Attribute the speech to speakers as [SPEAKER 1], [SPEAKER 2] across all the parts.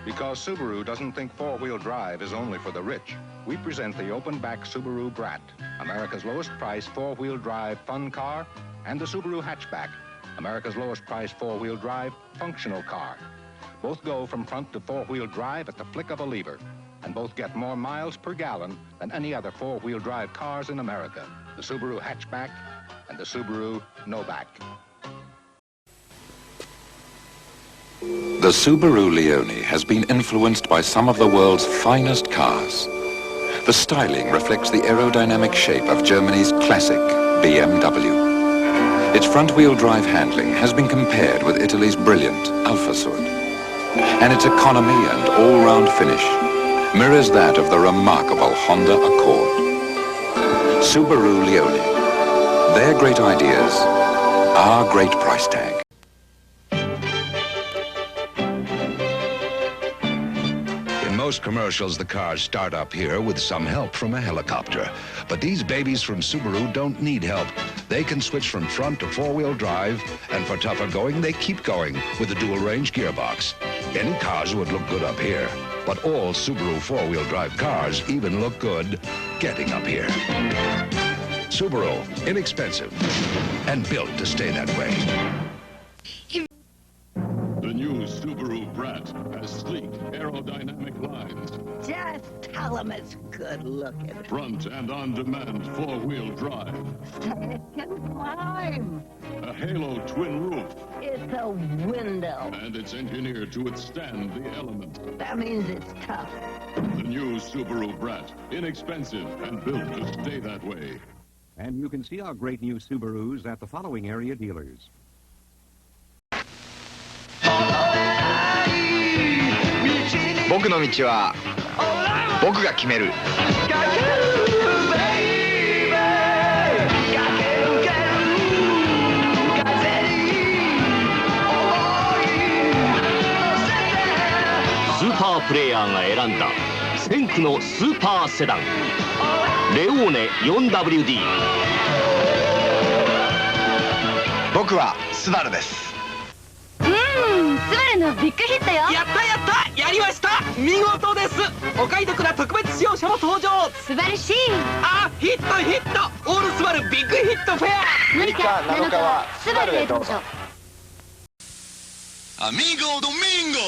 [SPEAKER 1] Because Subaru doesn't think four-wheel drive is only for the rich, we present the open-back Subaru Brat, America's lowest price four-wheel drive fun car, and the Subaru Hatchback, America's lowest price four-wheel drive functional car. Both go from front to four-wheel drive at the flick of a lever, and both get more miles per gallon than any other four-wheel drive cars in America. The Subaru Hatchback and the Subaru No-Back.
[SPEAKER 2] The Subaru Leone has been influenced by some of the world's finest cars. The styling reflects the aerodynamic shape of Germany's classic BMW. Its front-wheel drive handling has been compared with Italy's brilliant Alfa Sud. And its economy and all-round finish mirrors that of the remarkable Honda Accord. Subaru Leone. Their great ideas, our great price tag.
[SPEAKER 3] In most commercials, the cars start up here with some help from a helicopter. But these babies from Subaru don't need help. They can switch from front to four-wheel drive, and for tougher going, they keep going with a dual-range gearbox. Any cars would look good up here, but all Subaru four-wheel drive cars even look good getting up here. Subaru, inexpensive and built to stay that way.
[SPEAKER 4] The new Subaru Brat has sleek, aerodynamic lines.
[SPEAKER 5] Just tell them it's good looking.
[SPEAKER 4] Front and on-demand four-wheel drive.
[SPEAKER 5] It can climb.
[SPEAKER 4] A halo twin roof.
[SPEAKER 5] It's a window.
[SPEAKER 4] And it's engineered to withstand the elements.
[SPEAKER 5] That means it's tough.
[SPEAKER 4] The new Subaru Brat, inexpensive and built to stay that way.
[SPEAKER 6] And you can see our great new Subarus at the following area dealers.
[SPEAKER 7] 僕の道は僕が決める。
[SPEAKER 8] スーパープレイヤーが選んだ1000区のスーパーセダンレオーネ 4WD。
[SPEAKER 7] 僕はスバルです。
[SPEAKER 9] スバルのビッグヒットよ。
[SPEAKER 10] やったやったやりました。見事です。お買い得な特別仕様車も登場。
[SPEAKER 9] 素晴らしい。
[SPEAKER 10] あ、ヒットヒット。オールスバルビッグヒットフェア。
[SPEAKER 9] 6日7日はスバルへどうぞ。
[SPEAKER 11] アミーゴドミンゴ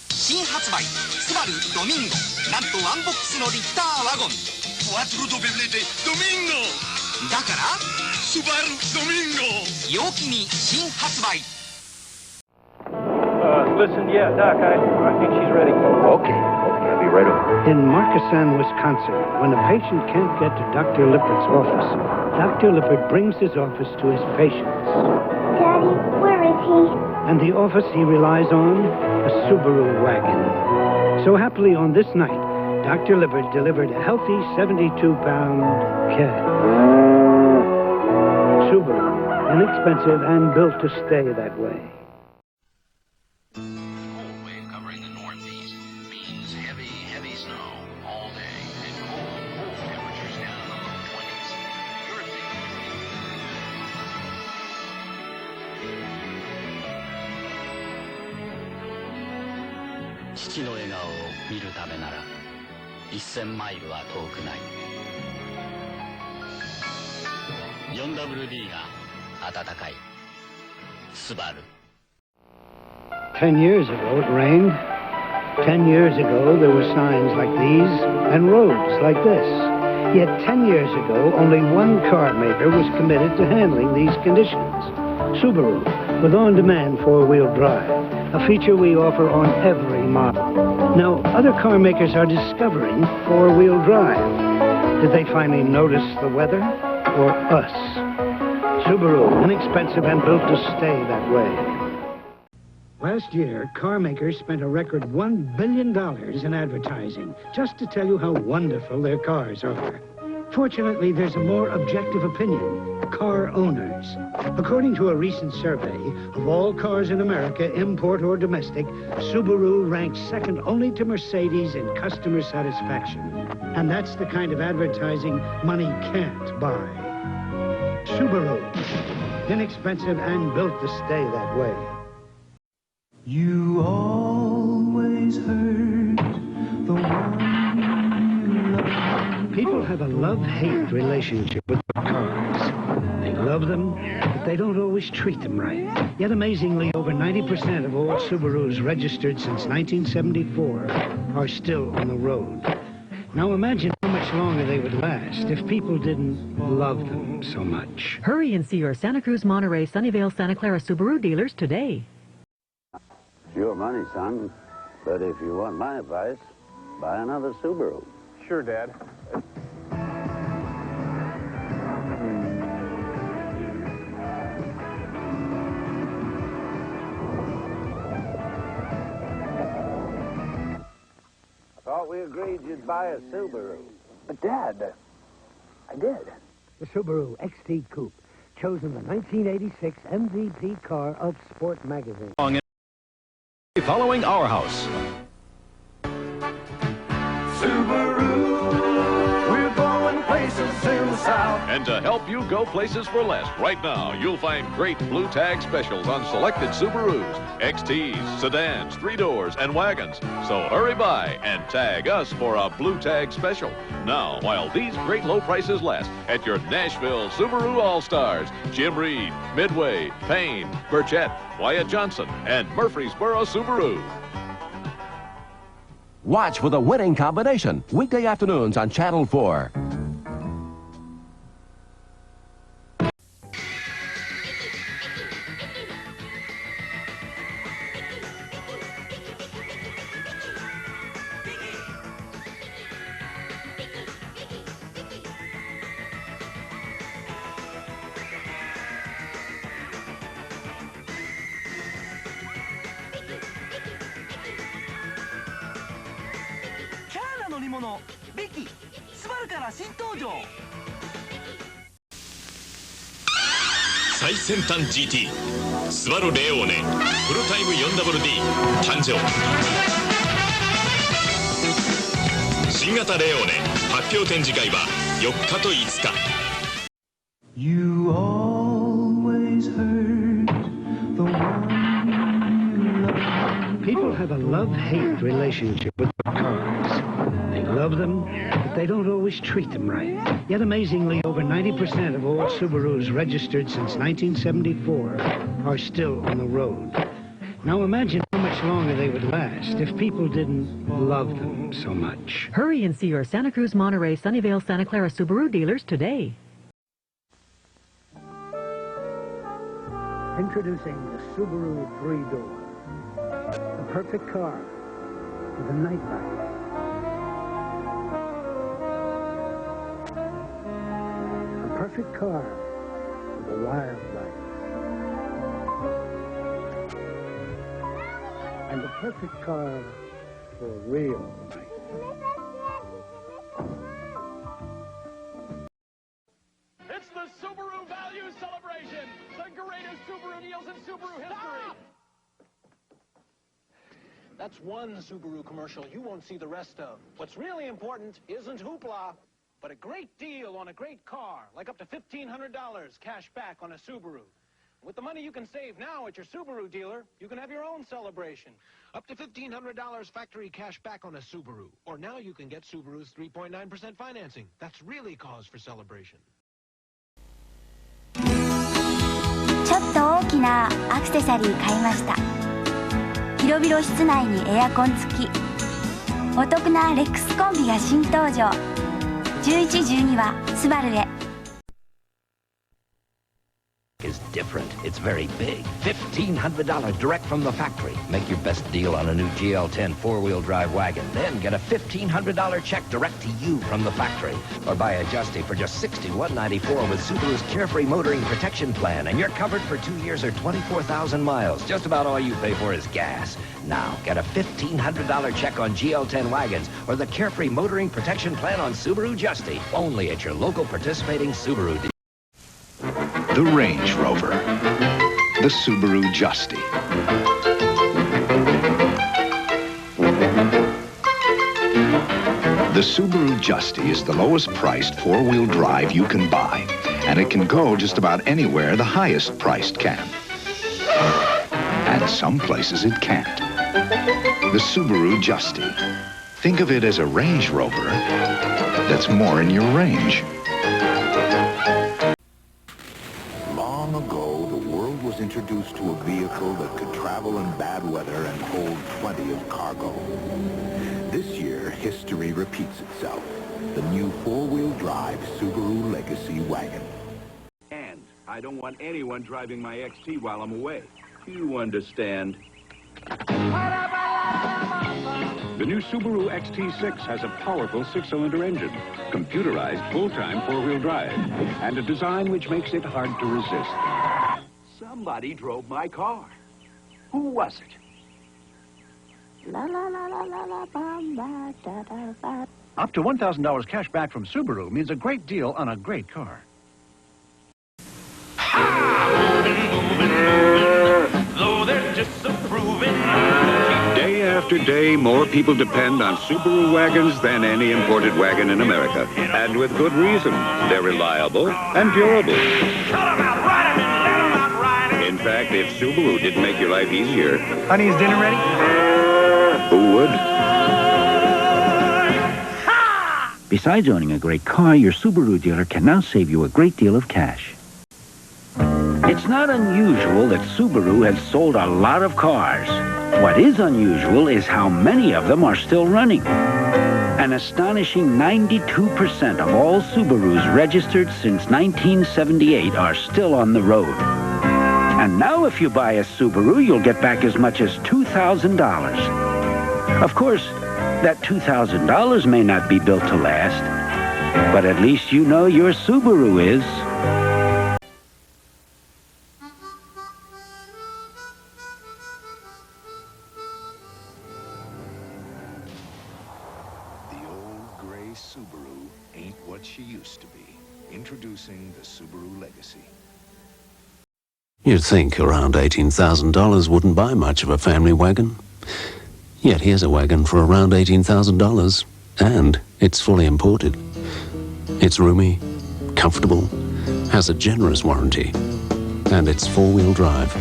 [SPEAKER 11] 新発売スバルドミンゴ。なんとワンボックスのリッターワゴン4 ドベブレテドミンゴだからスバルドミンゴ陽気に新発売。
[SPEAKER 12] Listen, yeah, Doc, I think she's ready.
[SPEAKER 13] Okay, I'll be right over. In Markesan, Wisconsin, when a patient can't get to Dr. Lippert's office, Dr. Lippert brings his office to his patients.
[SPEAKER 14] Daddy, where is he?
[SPEAKER 13] And the office he relies on? A Subaru wagon. So happily on this night, Dr. Lippert delivered a healthy 72-pound cat. Subaru, inexpensive and built to stay that way.
[SPEAKER 8] 父の笑顔を見るためなら1000マイルは遠くない。 4WD が温かいスバル。
[SPEAKER 13] 10 years ago it rained. 10 years ago there were signs like these and roads like this. Yet 10 years ago only one car maker was committed to handling these conditions. Subaru, with on-demand four-wheel drive, a feature we offer on every model. Now, other car makers are discovering four-wheel drive. Did they finally notice the weather or us? Subaru, inexpensive and built to stay that way. Last year, car makers spent a record $1 billion in advertising just to tell you how wonderful their cars are. Fortunately, there's a more objective opinion: car owners. According to a recent survey of all cars in America, import or domestic, Subaru ranks second only to Mercedes in customer satisfaction. And that's the kind of advertising money can't buy. Subaru, inexpensive and built to stay that way.
[SPEAKER 15] You always heard
[SPEAKER 13] People have a love-hate relationship with their cars. They love them, but they don't always treat them right. Yet amazingly, over 90% of all Subarus registered since 1974 are still on the road. Now imagine how much longer they would last if people didn't love them so much.
[SPEAKER 15] Hurry and see your Santa Cruz, Monterey, Sunnyvale, Santa Clara Subaru dealers today.
[SPEAKER 16] It's your money, son. But if you want my advice, buy another Subaru.
[SPEAKER 12] Sure, Dad.
[SPEAKER 16] Thought we agreed you'd buy a Subaru.
[SPEAKER 12] But, Dad, I did.
[SPEAKER 13] The Subaru XT Coupe, chosen the 1986 MVP car of Sport magazine.
[SPEAKER 6] Following our house.
[SPEAKER 11] Subaru, we're going places in the South.
[SPEAKER 17] And to help you go places for less, right now, you'll find great blue tag specials on selected Subarus, XTs, sedans, 3-doors, and wagons. So hurry by and tag us for a blue tag special. Now, while these great low prices last at your Nashville Subaru All-Stars, Jim Reed, Midway, Payne, Burchett, Wyatt Johnson, and Murfreesboro Subaru.
[SPEAKER 18] Watch for the winning combination, weekday afternoons on Channel 4.
[SPEAKER 19] 最先端 GT スバルレオーネフルタイム 4WD 誕生新型レオーネ発表展示会は4日と5日
[SPEAKER 11] You always hurt the one you love.
[SPEAKER 13] People have a love-hate relationship with their cars. They love them, but they don't always treat them right. Yet amazingly, over 90% of all Subarus registered since 1974 are still on the road. Now imagine how much longer they would last if people didn't love them so much.
[SPEAKER 15] Hurry and see your Santa Cruz, Monterey, Sunnyvale, Santa Clara Subaru dealers today.
[SPEAKER 13] Introducing the Subaru 3-door. The perfect car with a night light. A perfect car with a wild life. And the perfect car for a real life.
[SPEAKER 10] It's the Subaru Value Celebration, the greatest Subaru deals in Subaru history.
[SPEAKER 20] That's one Subaru commercial you won't see the rest of. What's really important isn't hoopla, but a great deal on a great car, like up to $1,500 cash back on a Subaru. With the money you can save now at your Subaru dealer, you can have your own celebration. Up to $1,500 factory cash back on a Subaru. Or now you can get Subaru's 3.9% financing. That's really cause for celebration.
[SPEAKER 21] ちょっと大きなアクセサリー買いました。広々室内にエアコン付き。お得なレックスコンビが新登場。11、12はスバルへ。
[SPEAKER 18] Is different. It's very big. $1,500 direct from the factory. Make your best deal on a new GL10 four-wheel drive wagon. Then get a $1,500 check direct to you from the factory. Or buy a Justy for just $61.94 with Subaru's Carefree Motoring Protection Plan. And you're covered for 2 years or 24,000 miles. Just about all you pay for is gas. Now, get a $1,500 check on GL10 wagons or the Carefree Motoring Protection Plan on Subaru Justy. Only at your local participating Subaru dealer.
[SPEAKER 3] The Range Rover, the Subaru Justy. The Subaru Justy is the lowest priced four-wheel drive you can buy, and it can go just about anywhere the highest priced can. And some places it can't. The Subaru Justy. Think of it as a Range Rover that's more in your range.
[SPEAKER 1] Long ago, the world was introduced to a vehicle that could travel in bad weather and hold plenty of cargo. This year, history repeats itself. The new four-wheel drive Subaru Legacy wagon.
[SPEAKER 22] And I don't want anyone driving my XT while I'm away. You understand?
[SPEAKER 6] The new Subaru XT6 has a powerful six-cylinder engine, computerized full-time four-wheel drive, and a design which makes it hard to resist.
[SPEAKER 22] Somebody drove my car. Who was it?
[SPEAKER 6] Up to $1,000 cash back from Subaru means a great deal on a great car. Day after day, more people depend on Subaru wagons than any imported wagon in America. And with good reason. They're reliable and durable. In fact, if Subaru didn't make your life easier...
[SPEAKER 23] Honey, is dinner ready?
[SPEAKER 6] Who would?
[SPEAKER 13] Besides owning a great car, your Subaru dealer can now save you a great deal of cash. It's not unusual that Subaru has sold a lot of cars. What is unusual is how many of them are still running. An astonishing 92% of all Subarus registered since 1978 are still on the road. And now if you buy a Subaru, you'll get back as much as $2,000. Of course, that $2,000 may not be built to last, but at least you know your Subaru is.
[SPEAKER 3] Subaru ain't what she used to be. Introducing the Subaru Legacy.
[SPEAKER 24] You'd think around $18,000 wouldn't buy much of a family wagon. Yet here's a wagon for around $18,000, and it's fully imported. It's roomy, comfortable, has a generous warranty, and it's four-wheel drive.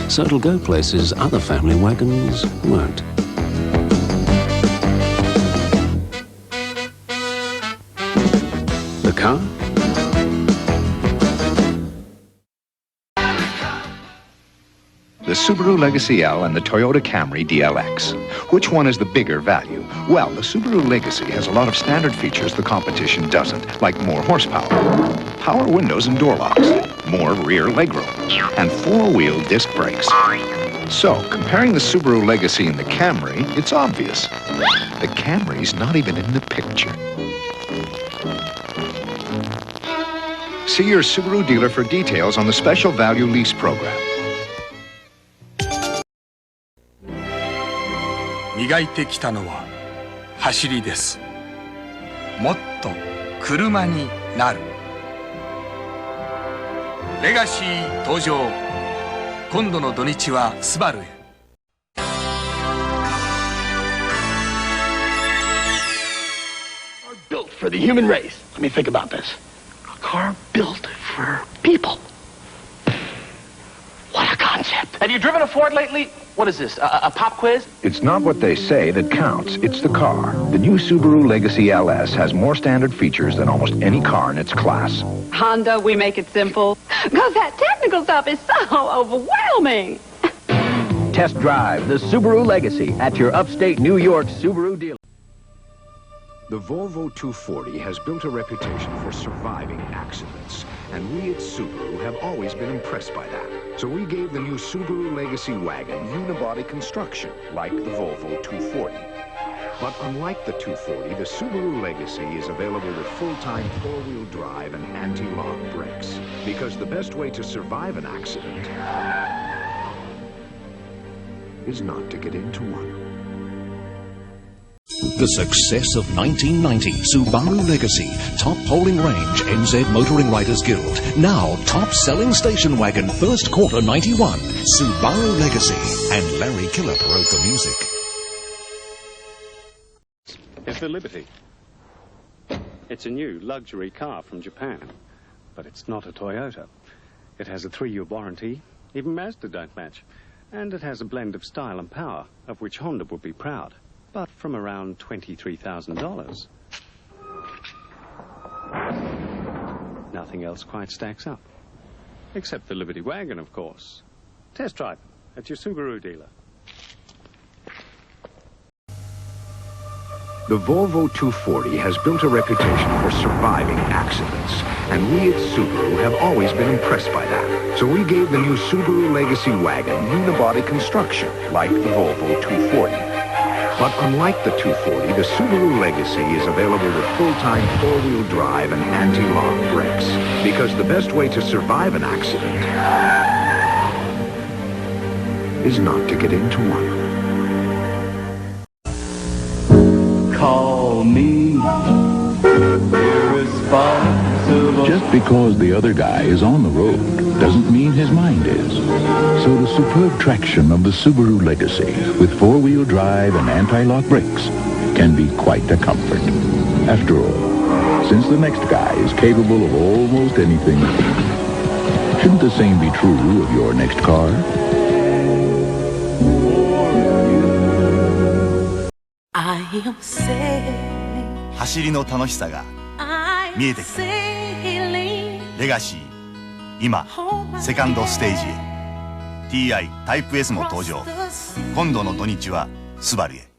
[SPEAKER 24] So it'll go places other family wagons won't. The car?
[SPEAKER 3] The Subaru Legacy L and the Toyota Camry DLX. Which one is the bigger value? Well, the Subaru Legacy has a lot of standard features the competition doesn't, like more horsepower, power windows and door locks, more rear legroom, and four-wheel disc brakes. So, comparing the Subaru Legacy and the Camry, it's obvious. The Camry's not even in the picture. See your Subaru dealer for details on the special value lease program.
[SPEAKER 11] 磨いてきたのは走りです。もっと車になる。レガシー登場。今度の土日はスバルへ。
[SPEAKER 25] Built for the human race. Let me think about this. A car built for people. What a concept.
[SPEAKER 10] Have you driven a Ford lately? What is this, a pop quiz?
[SPEAKER 3] It's not what they say that counts, it's the car. The new Subaru Legacy LS has more standard features than almost any car in its class.
[SPEAKER 9] Honda, we make it simple. Because that technical stuff is so overwhelming.
[SPEAKER 18] Test drive the Subaru Legacy at your upstate New York Subaru dealer.
[SPEAKER 6] The Volvo 240 has built a reputation for surviving accidents, and we at Subaru have always been impressed by that. So we gave the new Subaru Legacy wagon unibody construction, like the Volvo 240. But unlike the 240, the Subaru Legacy is available with full-time four-wheel drive and anti-lock brakes. Because the best way to survive an accident is not to get into one.
[SPEAKER 26] The success of 1990, Subaru Legacy, top polling range, NZ Motoring Writers Guild. Now, top selling station wagon, first quarter 91, Subaru Legacy. And Larry Killip wrote the music.
[SPEAKER 6] It's the Liberty. It's a new luxury car from Japan, but it's not a Toyota. It has a 3-year warranty, even Mazda don't match. And it has a blend of style and power, of which Honda would be proud.
[SPEAKER 2] but from around $23,000. Nothing else quite stacks up. Except the Liberty wagon, of course. Test drive it at your Subaru dealer.
[SPEAKER 6] The Volvo 240 has built a reputation for surviving accidents, and we at Subaru have always been impressed by that. So we gave the new Subaru Legacy wagon unibody construction, like the Volvo 240. But unlike the 240, the Subaru Legacy is available with full-time four-wheel drive and anti-lock brakes, because the best way to survive an accident is not to get into one.
[SPEAKER 4] Call me irresponsible.
[SPEAKER 5] Just because the other guy is on the road doesn't mean his mind is. So the superb traction of the Subaru Legacy with four-wheel drive and anti-lock brakes can be quite a comfort. After all, since the next guy is capable of almost anything, shouldn't the same be true of your next car?
[SPEAKER 11] 走りの楽しさが見えてきた。レガシー、今セカンドステージへ。 TI タイプ S も登場。今度の土日はスバルへ。